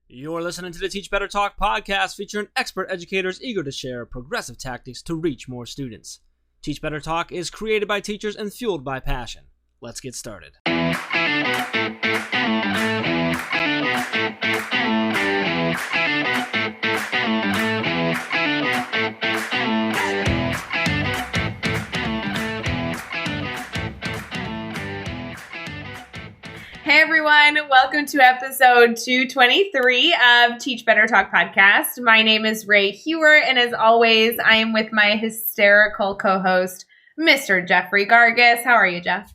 You're listening to the Teach Better Talk podcast featuring expert educators eager to share progressive tactics to reach more students. Teach Better Talk is created by teachers and fueled by passion. Let's get started. Hey everyone, welcome to episode 223 of Teach Better Talk podcast. My name is Ray Hewer, and as always, I am with my hysterical co-host, Mr. Jeffrey Gargis. How are you, Jeff?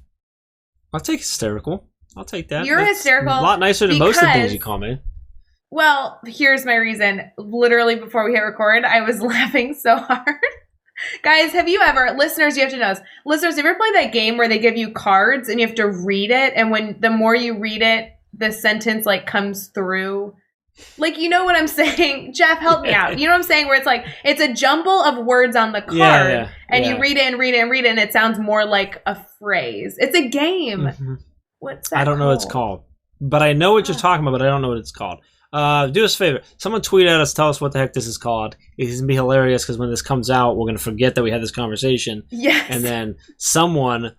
I'll take hysterical. I'll take that. You're hysterical. A lot nicer than most of the things you call me. Well, here's my reason. Literally before we hit record, I was laughing so hard. Guys, listeners, you have to know this. Listeners, have you ever played that game where they give you cards and you have to read it? And the more you read it, the sentence comes through. You know what I'm saying? Jeff, help me out. You know what I'm saying? Where it's a jumble of words on the card and you read it and read it and read it and it sounds more like a phrase. It's a game. Mm-hmm. What's that I don't know what it's called. But I know what you're talking about, but I don't know what it's called. Do us a favor. Someone tweet at us. Tell us what the heck this is called. It's going to be hilarious because when this comes out, we're going to forget that we had this conversation. Yes. And then someone,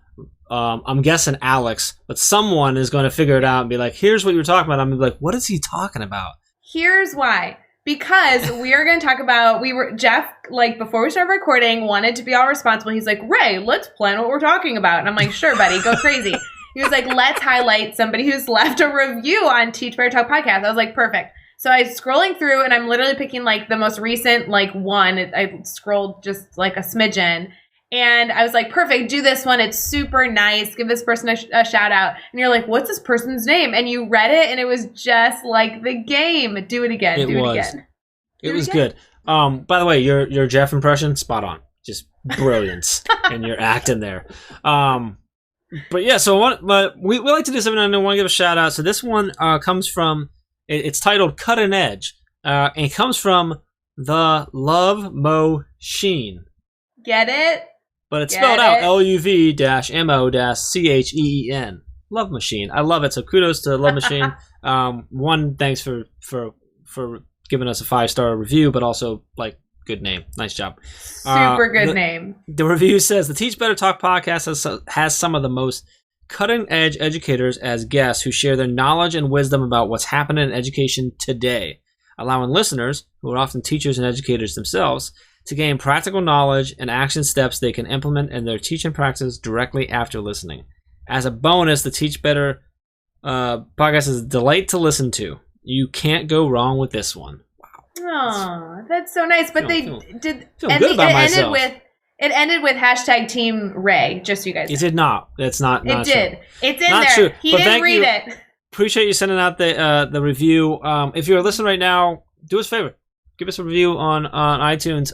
I'm guessing Alex, but someone is going to figure it out and be like, here's what you're talking about. I'm going to be like, what is he talking about? Here's why. Because we are going to talk about, Jeff, before we started recording, wanted to be all responsible. He's like, Ray, let's plan what we're talking about. And I'm like, sure, buddy, go crazy. He was like, let's highlight somebody who's left a review on Teach Better Talk podcast. I was like, perfect. So I was scrolling through and I'm literally picking the most recent one. I scrolled just a smidgen. And I was like, perfect, do this one. It's super nice. Give this person a shout out. And you're like, what's this person's name? And you read it and it was just like the game. Do it again. It was good. By the way, your Jeff impression, spot on. Just brilliance. And you're acting there. But yeah, so we like to do something, and I want to give a shout out. So this one comes from, it's titled Cutting Edge, and it comes from the Love Mo Sheen. Get it? But it's spelled out LUV-MO-CHEEN. Love Machine. I love it. So kudos to Love Machine. Thanks for giving us a 5-star review, but also good name. Nice job. Super good name. The review says, the Teach Better Talk podcast has some of the most cutting-edge educators as guests who share their knowledge and wisdom about what's happening in education today, allowing listeners, who are often teachers and educators themselves, to gain practical knowledge and action steps they can implement in their teaching practice directly after listening. As a bonus, the Teach Better podcast is a delight to listen to. You can't go wrong with this one. Oh, that's so nice. But It ended with hashtag Team Ray, just so you guys know. It did not. That's not It true. did. It's in not there. True. He but didn't read it. Appreciate you sending out the review. If you're listening right now, do us a favor. Give us a review on iTunes.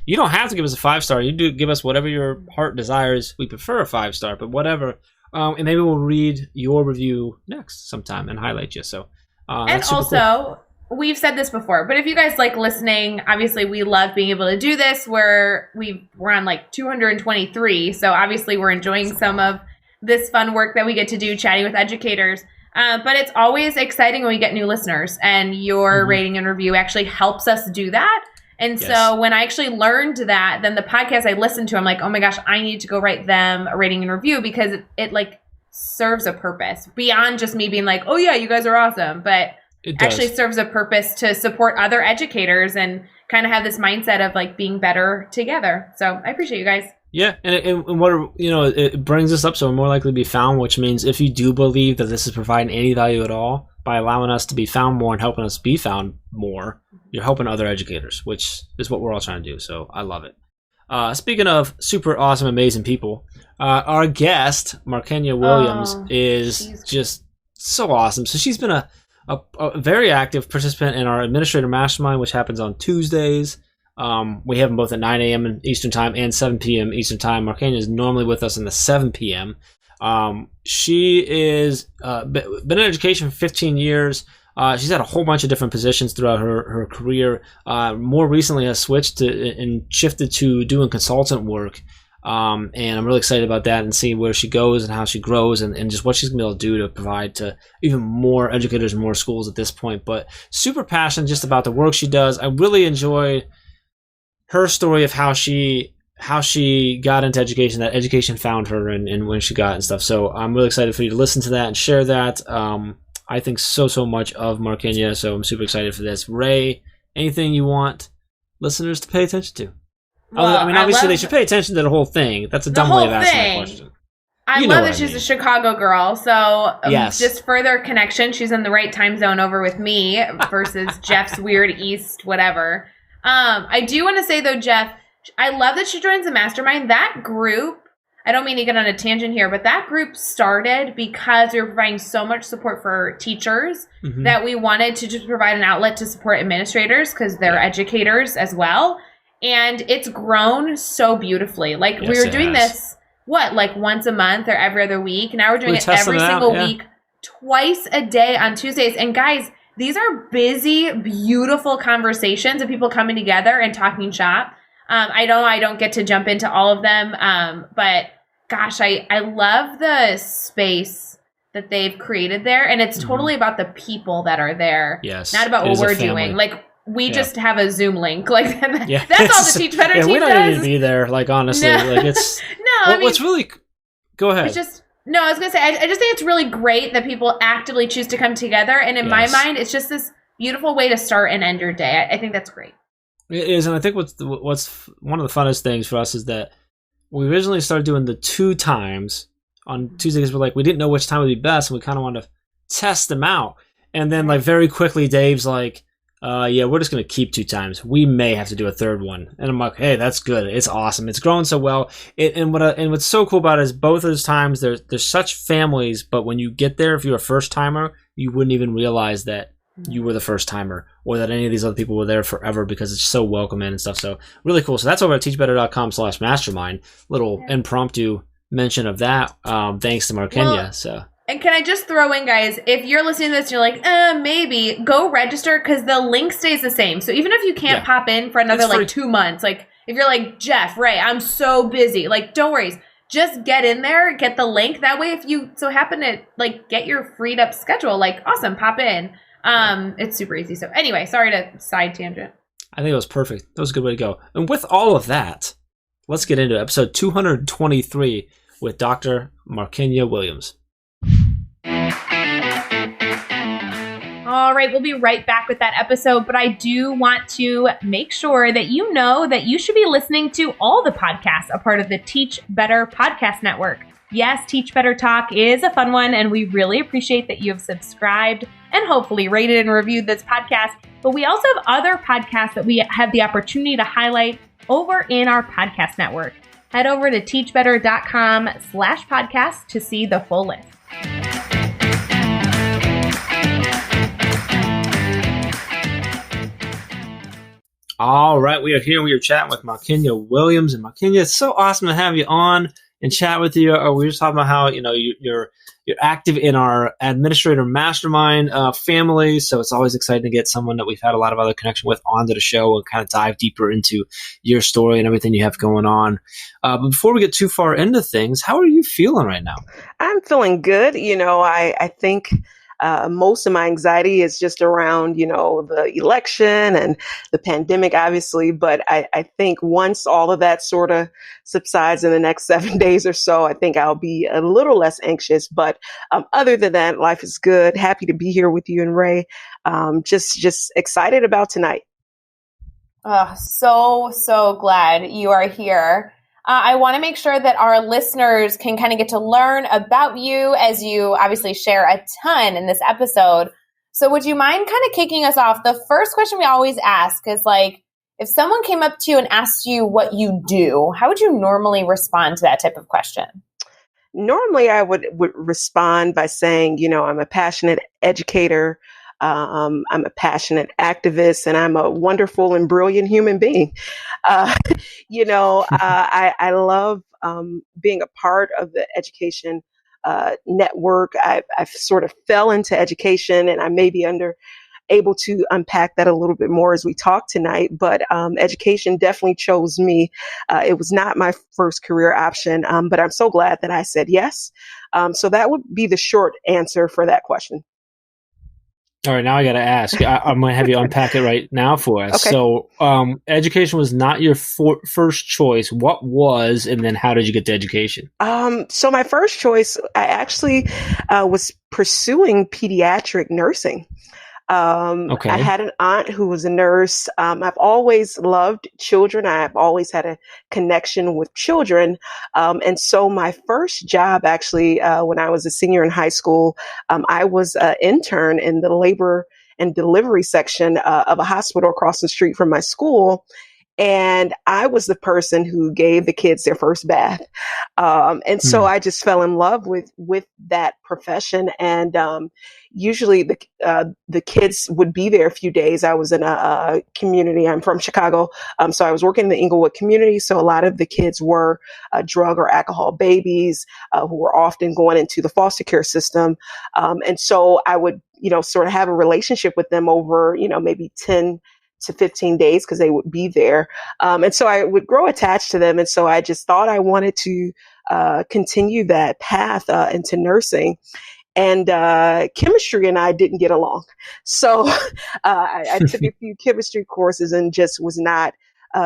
You don't have to give us a 5-star. You do give us whatever your heart desires. We prefer a 5-star, but whatever. And maybe we'll read your review next sometime and highlight you. So, and also, cool. We've said this before, but if you guys like listening, obviously we love being able to do this. We're on 223, so obviously we're enjoying some of this fun work that we get to do, chatting with educators. But it's always exciting when we get new listeners, and your rating and review actually helps us do that. And so when I actually learned that, then the podcast I listened to, I'm like, oh my gosh, I need to go write them a rating and review because it serves a purpose beyond just me being like, oh yeah, you guys are awesome, but it actually serves a purpose to support other educators and kind of have this mindset of being better together. So I appreciate you guys. Yeah, and what it brings us up, so we're more likely to be found, which means if you do believe that this is providing any value at all by allowing us to be found more and helping us be found more, you're helping other educators, which is what we're all trying to do. So I love it. Speaking of super awesome, amazing people, our guest Markenya Williams is just so awesome. So she's been a very active participant in our administrator mastermind, which happens on Tuesdays. We have them both at 9 a.m. Eastern time and 7 p.m. Eastern time. Markenya is normally with us in the 7 p.m. She is been in education for 15 years. She's had a whole bunch of different positions throughout her career. More recently has switched and shifted to doing consultant work. And I'm really excited about that and seeing where she goes and how she grows and just what she's going to be able to do to provide to even more educators and more schools at this point. But super passionate just about the work she does. I really enjoy her story of how she got into education, that education found her and when she got and stuff. So I'm really excited for you to listen to that and share that. I think so much of Markenya, so I'm super excited for this. Ray, anything you want listeners to pay attention to? Well, I mean, obviously they should pay attention to the whole thing. That's a dumb way of asking that question. I love that she's a Chicago girl, so yes. Just further connection. She's in the right time zone over with me versus Jeff's weird East whatever. I do want to say, though, Jeff, I love that she joins the mastermind. That group, I don't mean to get on a tangent here, but that group started because we were providing so much support for teachers that we wanted to just provide an outlet to support administrators because they're educators as well. And it's grown so beautifully. Like, we were doing this, like once a month or every other week? Now we're doing it every single week, twice a day on Tuesdays. And guys, these are busy, beautiful conversations of people coming together and talking shop. I know I don't get to jump into all of them, but gosh, I love the space that they've created there. And it's totally about the people that are there. Yes. Not about what we're doing. Like, we just have a Zoom link. Like, that's all the Teach Better team does. We don't need to be there, like, honestly. No. Like, it's... No, I mean, what's really... Go ahead. It's just... No, I was going to say, I just think it's really great that people actively choose to come together. And in my mind, it's just this beautiful way to start and end your day. I think that's great. It is, and I think what's one of the funnest things for us is that we originally started doing the 2 times on Tuesdays. We're like, we didn't know which time would be best, and we kind of wanted to test them out. And then, like, very quickly, Dave's like, we're just going to keep 2 times. We may have to do a 3rd one. And I'm like, hey, that's good. It's awesome. It's growing so well. And what's so cool about it is both of those times, there's such families, but when you get there, if you're a first timer, you wouldn't even realize that you were the first timer or that any of these other people were there forever because it's so welcoming and stuff. So really cool. So that's over at teachbetter.com/mastermind. Little impromptu mention of that. Thanks to Markenya. So. And can I just throw in, guys, if you're listening to this and you're like, maybe, go register because the link stays the same. So even if you can't pop in for another, like, 2 months, like, if you're like, Jeff, Ray, I'm so busy, like, don't worry. Just get in there, get the link. That way, if you so happen to, like, get your freed up schedule, like, awesome, pop in. It's super easy. So anyway, sorry to side tangent. I think it was perfect. That was a good way to go. And with all of that, let's get into episode 223 with Dr. Markenya Williams. All right, we'll be right back with that episode, but I do want to make sure that you know that you should be listening to all the podcasts, a part of the Teach Better Podcast Network. Yes, Teach Better Talk is a fun one, and we really appreciate that you have subscribed and hopefully rated and reviewed this podcast. But we also have other podcasts that we have the opportunity to highlight over in our podcast network. Head over to teachbetter.com/podcast to see the full list. All right, we are here. We are chatting with Markenya Williams. And Markenya, it's so awesome to have you on and chat with you. We were just talking about how, you're active in our administrator mastermind family. So it's always exciting to get someone that we've had a lot of other connection with onto the show and kind of dive deeper into your story and everything you have going on. But before we get too far into things, how are you feeling right now? I'm feeling good. I think most of my anxiety is just around, the election and the pandemic, obviously. But I think once all of that sort of subsides in the next 7 days or so, I think I'll be a little less anxious. But other than that, life is good. Happy to be here with you and Ray. Just excited about tonight. So glad you are here. I want to make sure that our listeners can kind of get to learn about you as you obviously share a ton in this episode. So would you mind kind of kicking us off? The first question we always ask is like, if someone came up to you and asked you what you do, how would you normally respond to that type of question? Normally, I would respond by saying, I'm a passionate educator. I'm a passionate activist, and I'm a wonderful and brilliant human being. I love being a part of the education network. I've sort of fell into education, and I may be under able to unpack that a little bit more as we talk tonight. But education definitely chose me. It was not my first career option, but I'm so glad that I said yes. So that would be the short answer for that question. All right, now I got to ask. I'm going to have you unpack it right now for us. Okay. So, education was not your first choice. What was, and then how did you get to education? So my first choice, I actually was pursuing pediatric nursing. Okay. I had an aunt who was a nurse. I've always loved children. I've always had a connection with children. And so my first job, actually, when I was a senior in high school, I was an intern in the labor and delivery section of a hospital across the street from my school. And I was the person who gave the kids their first bath. And so I just fell in love with that profession. And usually the kids would be there a few days. I was in a community. I'm from Chicago. So I was working in the Inglewood community. So a lot of the kids were drug or alcohol babies who were often going into the foster care system. And so I would, sort of have a relationship with them over, maybe 10 to 15 days because they would be there. And so I would grow attached to them. And so I just thought I wanted to continue that path into nursing. And chemistry and I didn't get along. So I took a few chemistry courses and just was not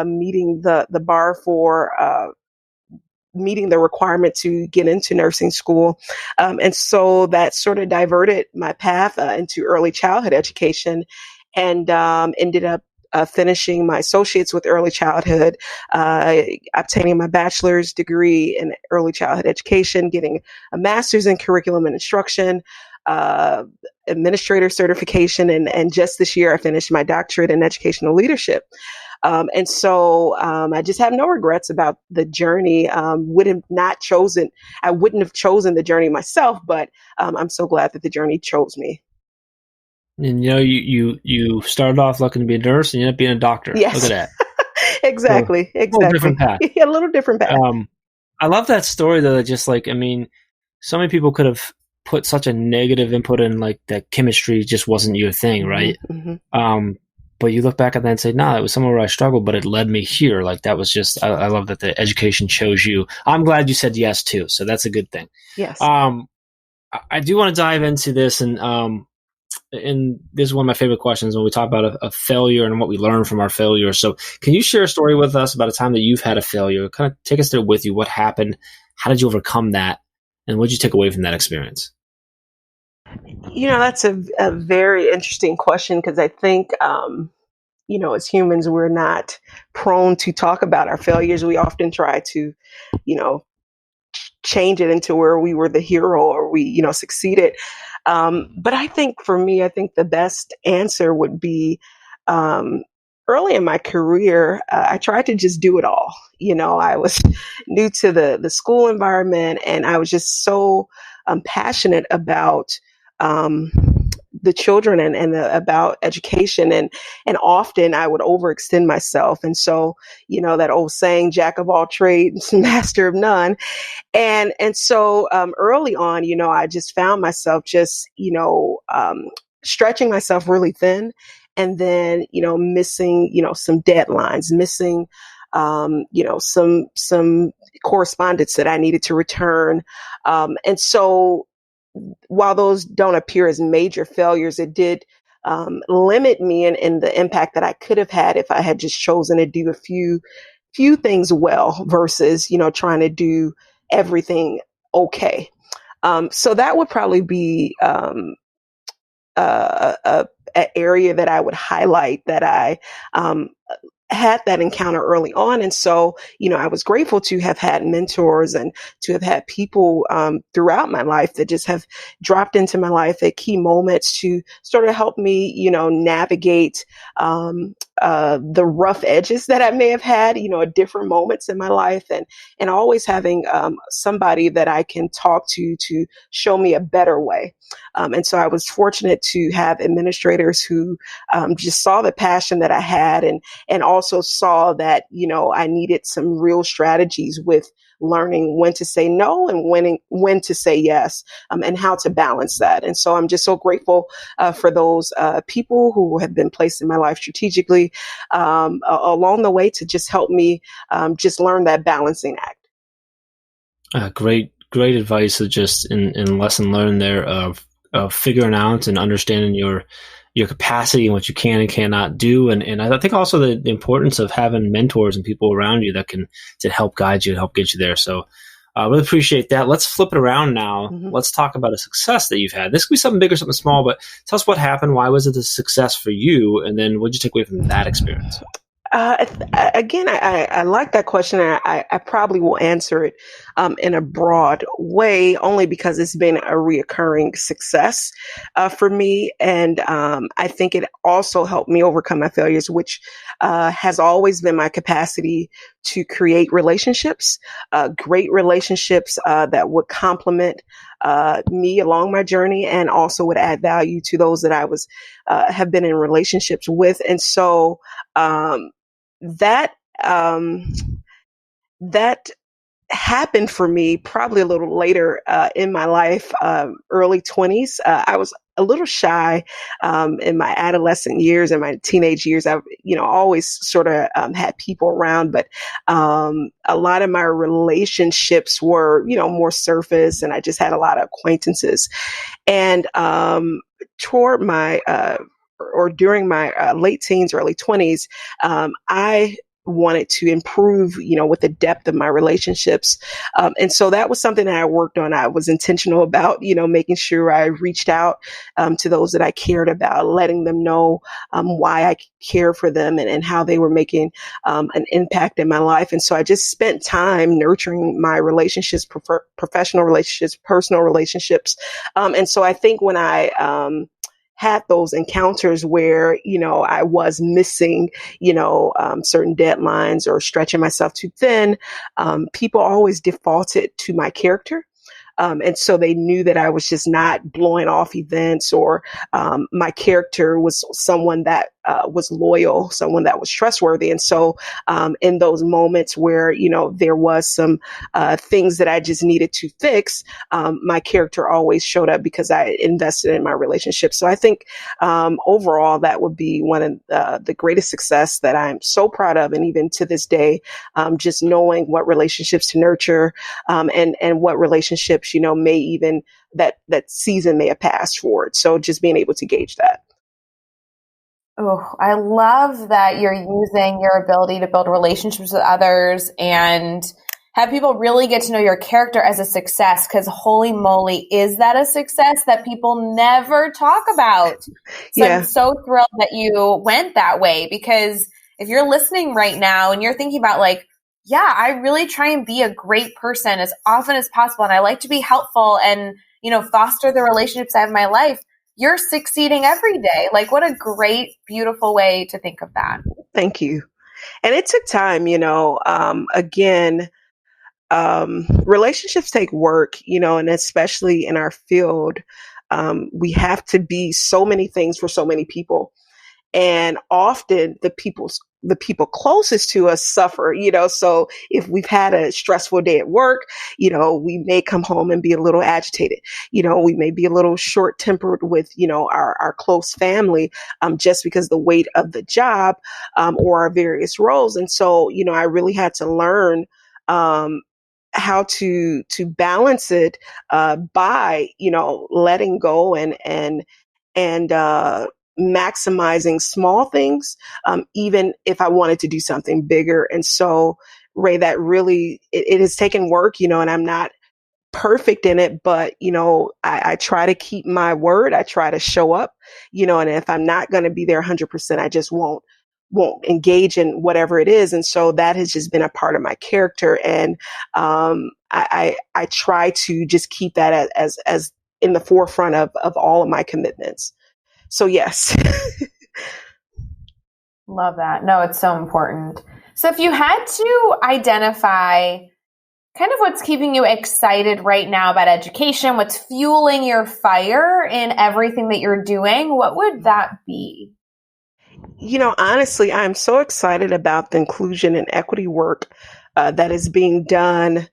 meeting the bar for meeting the requirement to get into nursing school. And so that sort of diverted my path into early childhood education, and ended up finishing my associates with early childhood, obtaining my bachelor's degree in early childhood education, getting a master's in curriculum and instruction, administrator certification, and just this year I finished my doctorate in educational leadership. And so I just have no regrets about the journey. I wouldn't have chosen the journey myself, but I'm so glad that the journey chose me. And you started off looking to be a nurse and you ended up being a doctor. Yes. Look at that. Exactly. A little different path. Yeah, a little different path. I love that story though. That just so many people could have put such a negative input in, like that chemistry just wasn't your thing, right? Mm-hmm. But you look back at that and say, it was somewhere where I struggled, but it led me here. Like that was just, I love that the education chose you. I'm glad you said yes too. So that's a good thing. Yes. I do want to dive into this, and this is one of my favorite questions when we talk about a failure and what we learn from our failure. So can you share a story with us about a time that you've had a failure? Kind of take us there with you. What happened? How did you overcome that? And what did you take away from that experience? That's a very interesting question, because I think, as humans, we're not prone to talk about our failures. We often try to, change it into where we were the hero or we, succeeded. But I think for me, the best answer would be, early in my career, I tried to just do it all. I was new to the school environment, and I was just so passionate about the children and about education, and often I would overextend myself. And so, that old saying, jack of all trades, master of none. And so early on, I just found myself just, stretching myself really thin, and then, missing, some deadlines, missing, some correspondence that I needed to return. And so while those don't appear as major failures, it did limit me in the impact that I could have had if I had just chosen to do a few things well versus, trying to do everything okay. So that would probably be an area that I would highlight, that I had that encounter early on. And so, I was grateful to have had mentors and to have had people throughout my life that just have dropped into my life at key moments to sort of help me, navigate the rough edges that I may have had, at different moments in my life, and always having somebody that I can talk to show me a better way. And so I was fortunate to have administrators who just saw the passion that I had, and also saw that, I needed some real strategies with learning when to say no and when to say yes, and how to balance that. And so I'm just so grateful for those people who have been placed in my life strategically along the way to just help me just learn that balancing act. Great advice. Just in lesson learned there of figuring out and understanding your capacity and what you can and cannot do. And I think also the importance of having mentors and people around you that can to help guide you and help get you there. So I really appreciate that. Let's flip it around now. Mm-hmm. Let's talk about a success that you've had. This could be something big or something small, but tell us what happened. Why was it a success for you? And then what did you take away from that experience? Again, I like that question. And I probably will answer it in a broad way, only because it's been a reoccurring success for me. And I think it also helped me overcome my failures, which has always been my capacity to create relationships, great relationships that would complement me along my journey and also would add value to those that I was have been in relationships with. And so that happened for me probably a little later in my life, early 20s. I was a little shy in my adolescent years and my teenage years. I, always sort of had people around, but a lot of my relationships were, more surface, and I just had a lot of acquaintances. And toward my or during my late teens, early 20s, I wanted to improve, with the depth of my relationships. And so that was something that I worked on. I was intentional about, making sure I reached out to those that I cared about, letting them know why I care for them and how they were making an impact in my life. And so I just spent time nurturing my relationships, professional relationships, personal relationships. And so I think when I had those encounters where, I was missing, certain deadlines or stretching myself too thin, people always defaulted to my character. And so they knew that I was just not blowing off events, or my character was someone that was loyal, someone that was trustworthy. And so in those moments where, there was some things that I just needed to fix, my character always showed up because I invested in my relationship. So I think overall, that would be one of the greatest success that I'm so proud of. And even to this day, just knowing what relationships to nurture and what relationships, may even that season may have passed forward. So just being able to gauge that. Oh, I love that you're using your ability to build relationships with others and have people really get to know your character as a success, because holy moly, is that a success that people never talk about? So yeah. I'm so thrilled that you went that way, because if you're listening right now and you're thinking about yeah, I really try and be a great person as often as possible, and I like to be helpful and, foster the relationships I have in my life, you're succeeding every day. What a great, beautiful way to think of that. Thank you. And it took time, again, relationships take work, and especially in our field, we have to be so many things for so many people. And often the people closest to us suffer, so if we've had a stressful day at work, we may come home and be a little agitated. We may be a little short tempered with, our close family, just because the weight of the job, or our various roles. And so, I really had to learn, how to balance it, by, letting go and maximizing small things, even if I wanted to do something bigger. And so, Ray, that really, it has taken work, and I'm not perfect in it, but, I try to keep my word. I try to show up, and if I'm not going to be there 100%, I just won't engage in whatever it is. And so that has just been a part of my character. And I try to just keep that as in the forefront of all of my commitments. So yes. Love that. No, it's so important. So if you had to identify kind of what's keeping you excited right now about education, what's fueling your fire in everything that you're doing, what would that be? Honestly, I'm so excited about the inclusion and equity work that is being done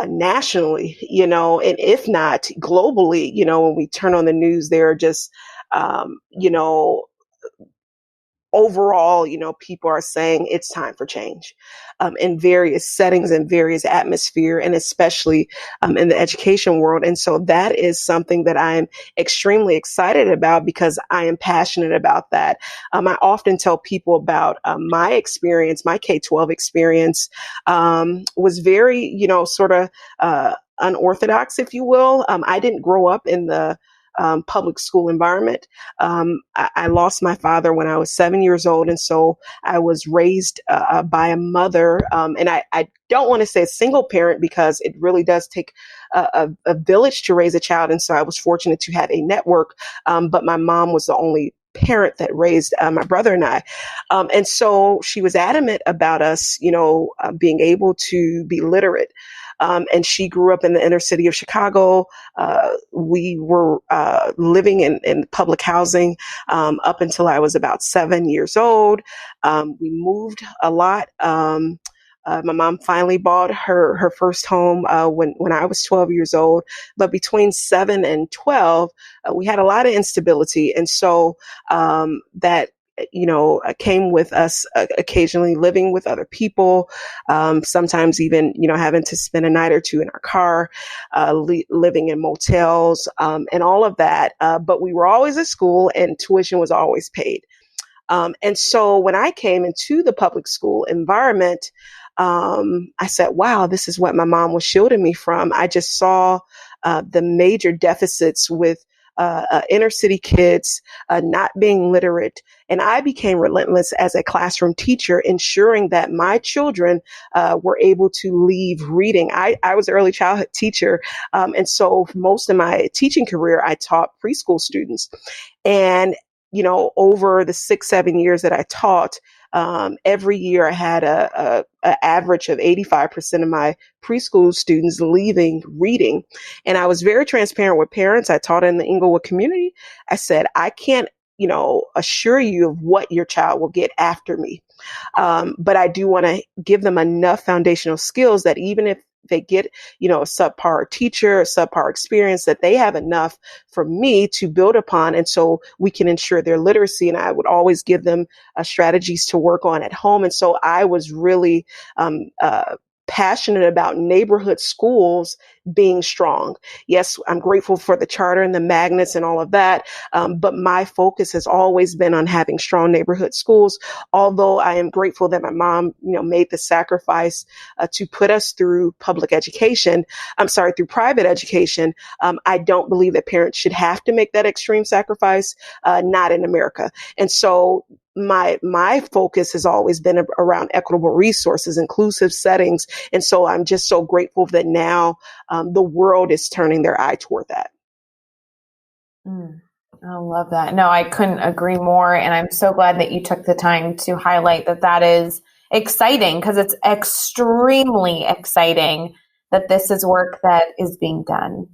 nationally, and if not globally, when we turn on the news, there are just, you know, overall, people are saying it's time for change in various settings and various atmosphere, and especially in the education world. And so that is something that I am extremely excited about because I am passionate about that. I often tell people about my experience, my K-12 experience was very, sort of unorthodox, if you will. I didn't grow up in the public school environment. I lost my father when I was 7 years old. And so I was raised by a mother. And I don't want to say a single parent because it really does take a village to raise a child. And so I was fortunate to have a network. But my mom was the only parent that raised my brother and I. And so she was adamant about us, being able to be literate. And she grew up in the inner city of Chicago. We were living in public housing up until I was about 7 years old. We moved a lot. My mom finally bought her first home when I was 12 years old. But between 7 and 12, we had a lot of instability. And so that came with us occasionally living with other people, sometimes even, having to spend a night or two in our car, living in motels, and all of that. But we were always at school and tuition was always paid. And so when I came into the public school environment, I said, wow, this is what my mom was shielding me from. I just saw the major deficits with inner city kids not being literate. And I became relentless as a classroom teacher, ensuring that my children were able to leave reading. I was an early childhood teacher. And so for most of my teaching career, I taught preschool students. And, over the 6-7 years that I taught, every year I had a average of 85% of my preschool students leaving reading. And I was very transparent with parents. I taught in the Inglewood community. I said, I can't, assure you of what your child will get after me. But I do want to give them enough foundational skills that even if they get, a subpar teacher, a subpar experience, that they have enough from me to build upon. And so we can ensure their literacy. And I would always give them strategies to work on at home. And so I was really passionate about neighborhood schools being strong. Yes, I'm grateful for the charter and the magnets and all of that. But my focus has always been on having strong neighborhood schools. Although I am grateful that my mom, made the sacrifice to put us through public education. Through private education. I don't believe that parents should have to make that extreme sacrifice, not in America. And so my focus has always been around equitable resources, inclusive settings. And so I'm just so grateful that now the world is turning their eye toward that. I love that. No, I couldn't agree more. And I'm so glad that you took the time to highlight that is exciting, because it's extremely exciting that this is work that is being done.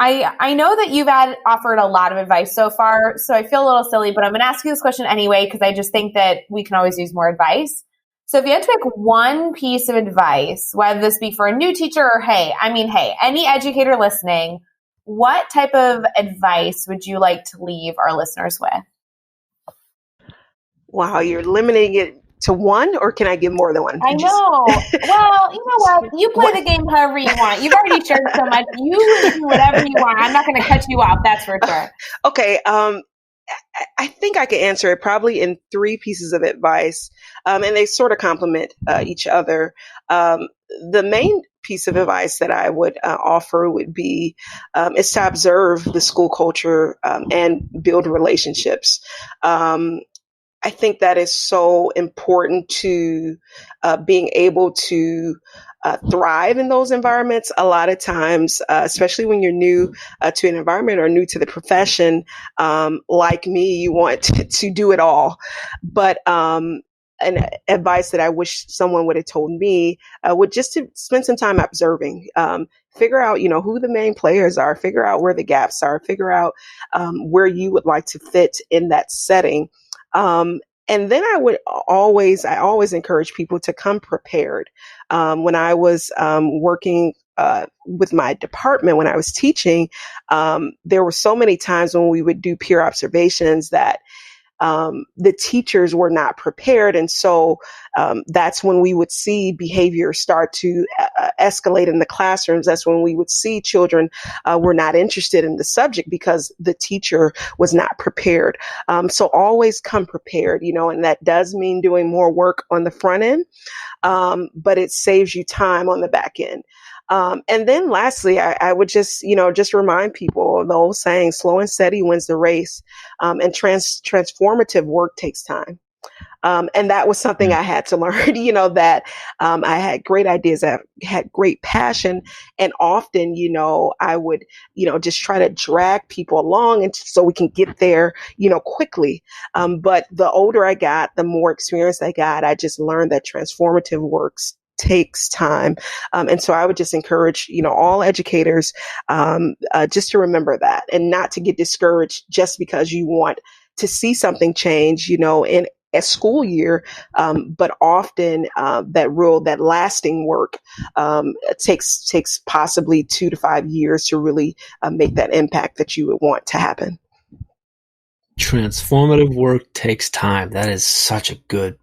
I know that you've offered a lot of advice so far, so I feel a little silly, but I'm going to ask you this question anyway, because I just think that we can always use more advice. So if you had to pick one piece of advice, whether this be for a new teacher or any educator listening, what type of advice would you like to leave our listeners with? Wow, you're limiting it to one, or can I give more than one? I know. Well, you know what? You play the game however you want. You've already shared so much. You do whatever you want. I'm not going to cut you off. That's for sure. Okay. I think I could answer it probably in 3 pieces of advice, and they sort of complement each other. The main piece of advice that I would offer would be is to observe the school culture and build relationships. I think that is so important to being able to thrive in those environments. A lot of times, especially when you're new to an environment or new to the profession, like me, you want to do it all. But an advice that I wish someone would have told me would just to spend some time observing. Figure out, who the main players are, figure out where the gaps are, figure out where you would like to fit in that setting. And then I always encourage people to come prepared. When I was working with my department, when I was teaching, there were so many times when we would do peer observations that the teachers were not prepared. And so that's when we would see behavior start to escalate in the classrooms. That's when we would see children were not interested in the subject because the teacher was not prepared. So always come prepared, and that does mean doing more work on the front end, but it saves you time on the back end. And then lastly, I would just remind people of the old saying, slow and steady wins the race. And transformative work takes time. And that was something I had to learn, that I had great ideas, I had great passion. And often, I would, just try to drag people along and so we can get there, quickly. But the older I got, the more experience I got, I just learned that transformative works takes time. And so I would just encourage, all educators, just to remember that and not to get discouraged just because you want to see something change, in a school year. But often, that lasting work, takes possibly 2 to 5 years to really make that impact that you would want to happen. Transformative work takes time. That is such a good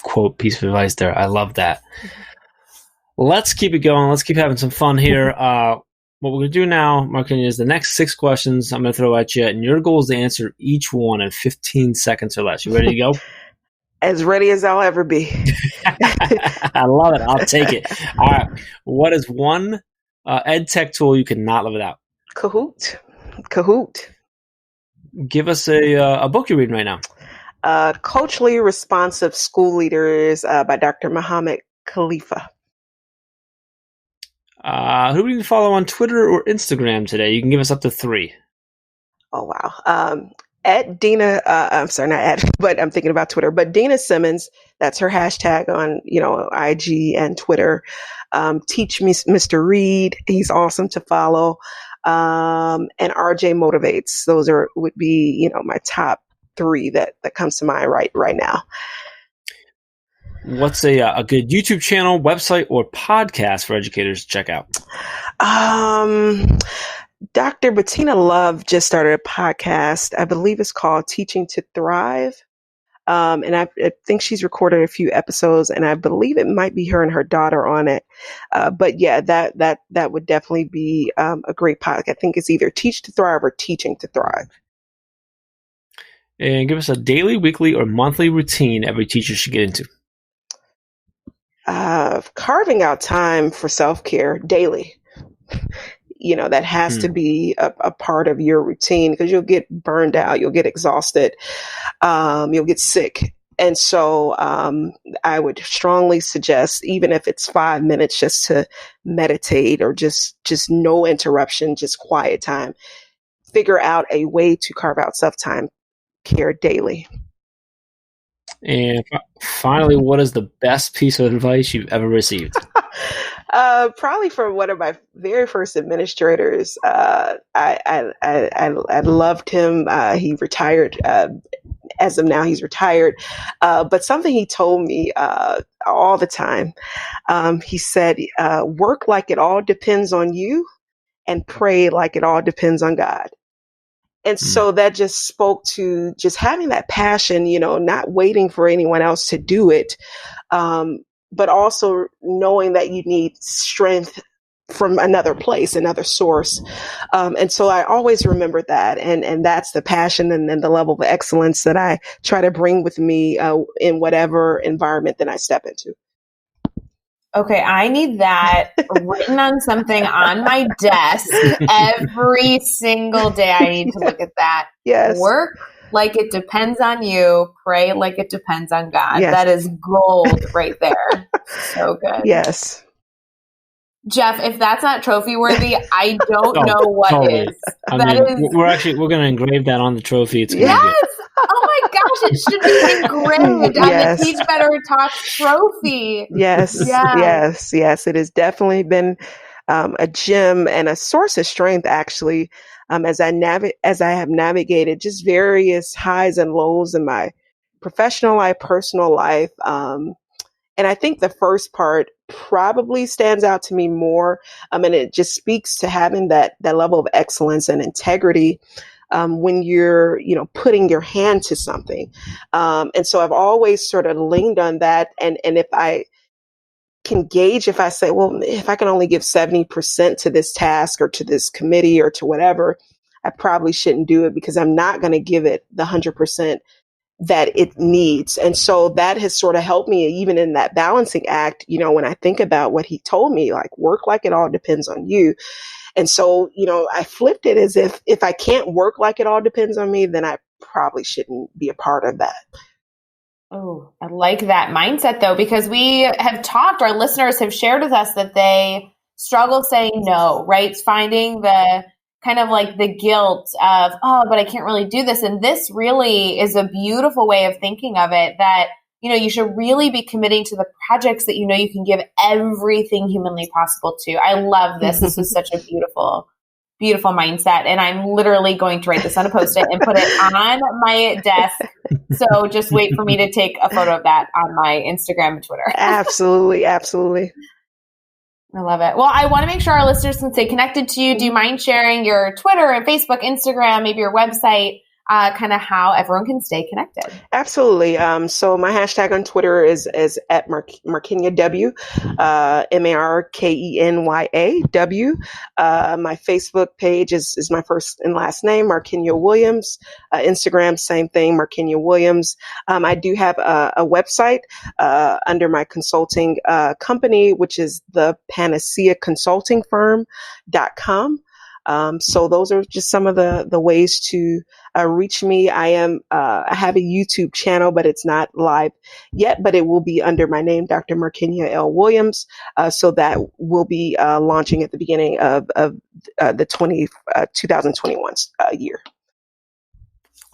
quote, piece of advice there. I love that. Let's keep it going. Let's keep having some fun here. What we're going to do now, Markenya, is the next 6 questions I'm going to throw at you, and your goal is to answer each one in 15 seconds or less. You ready to go? As ready as I'll ever be. I love it. I'll take it. All right. What is one ed tech tool you cannot live without? Kahoot. Give us a book you're reading right now. Culturally Responsive School Leaders by Dr. Muhammad Khalifa. Who do you follow on Twitter or Instagram today? You can give us up to 3. Oh, wow. At Dina, I'm sorry, not at, but I'm thinking about Twitter, but Dina Simmons, that's her hashtag on, IG and Twitter. Teach Me Mr. Reed. He's awesome to follow. And RJ Motivates. Those would be, my top 3 that comes to mind right now. What's a good YouTube channel, website, or podcast for educators to check out? Dr. Bettina Love just started a podcast. I believe it's called Teaching to Thrive. And I think she's recorded a few episodes, and I believe it might be her and her daughter on it. But yeah, that would definitely be a great podcast. I think it's either Teach to Thrive or Teaching to Thrive. And give us a daily, weekly, or monthly routine every teacher should get into. Carving out time for self-care daily. That has to be a part of your routine, because you'll get burned out, you'll get exhausted, you'll get sick. And so I would strongly suggest, even if it's 5 minutes, just to meditate, or just no interruption, just quiet time. Figure out a way to carve out self-time care daily. And finally, what is the best piece of advice you've ever received? Probably from one of my very first administrators. I loved him. He retired. As of now, he's retired. But something he told me all the time, he said, work like it all depends on you, and pray like it all depends on God. And so that just spoke to just having that passion, not waiting for anyone else to do it, but also knowing that you need strength from another place, another source. And so I always remember that. And that's the passion and the level of excellence that I try to bring with me in whatever environment that I step into. Okay, I need that written on something on my desk every single day. I need to look at that. Yes. Work like it depends on you. Pray like it depends on God. Yes. That is gold right there. So good. Yes. Jeff, if that's not trophy worthy, I don't know what totally. is. We're going to engrave that on the trophy. It's yes. Oh my gosh, it should be engraved on the Teach Better Talk trophy. Yes. It has definitely been a gem and a source of strength, actually, as I have navigated just various highs and lows in my professional life, personal life. And I think the first part probably stands out to me more. And it just speaks to having that level of excellence and integrity when you're, putting your hand to something. And so I've always sort of leaned on that. And if I can gauge, if I say, well, if I can only give 70% to this task or to this committee or to whatever, I probably shouldn't do it, because I'm not going to give it the 100% that it needs. And so that has sort of helped me even in that balancing act, when I think about what he told me, like, work like it all depends on you. And so, I flipped it as if I can't work like it all depends on me, then I probably shouldn't be a part of that. Oh, I like that mindset though, because we have talked, our listeners have shared with us that they struggle saying no, right? It's finding the kind of like the guilt of, oh, but I can't really do this. And this really is a beautiful way of thinking of it, that, you should really be committing to the projects that you can give everything humanly possible to. I love this. This is such a beautiful, beautiful mindset. And I'm literally going to write this on a Post-it and put it on my desk. So just wait for me to take a photo of that on my Instagram and Twitter. Absolutely. Absolutely. I love it. Well, I want to make sure our listeners can stay connected to you. Do you mind sharing your Twitter and Facebook, Instagram, maybe your website, kind of how everyone can stay connected? Absolutely. So my hashtag on Twitter is at Markenya W, Markenya W. My Facebook page is my first and last name, Markenya Williams. Instagram, same thing, Markenya Williams. I do have a website under my consulting company, which is the Panacea Consulting Firm.com. So those are just some of the ways to reach me. I have a YouTube channel, but it's not live yet, but it will be under my name, Dr. Markenya L. Williams. So that will be launching at the beginning of the 2021 year.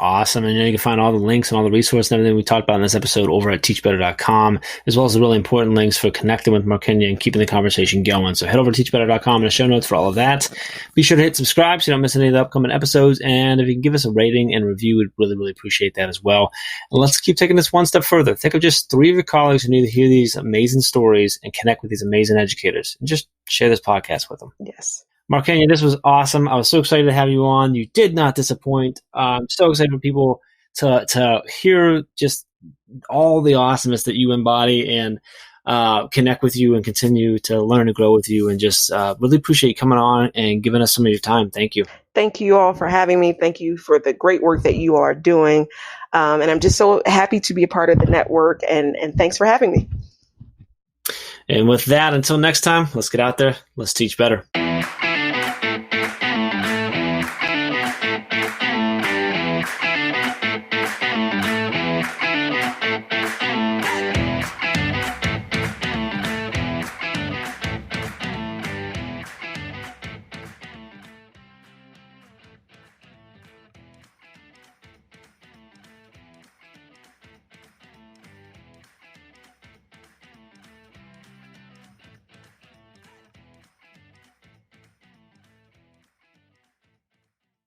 Awesome. And you can find all the links and all the resources and everything we talked about in this episode over at teachbetter.com, as well as the really important links for connecting with Markenya and keeping the conversation going. So head over to teachbetter.com and the show notes for all of that. Be sure to hit subscribe so you don't miss any of the upcoming episodes. And if you can give us a rating and review, we'd really, really appreciate that as well. And let's keep taking this one step further. Think of just 3 of your colleagues who need to hear these amazing stories and connect with these amazing educators. And just share this podcast with them. Yes. Markenya, this was awesome. I was so excited to have you on. You did not disappoint. I'm so excited for people to hear just all the awesomeness that you embody and connect with you and continue to learn and grow with you, and just really appreciate you coming on and giving us some of your time. Thank you. Thank you all for having me. Thank you for the great work that you are doing. And I'm just so happy to be a part of the network, and thanks for having me. And with that, until next time, let's get out there. Let's teach better.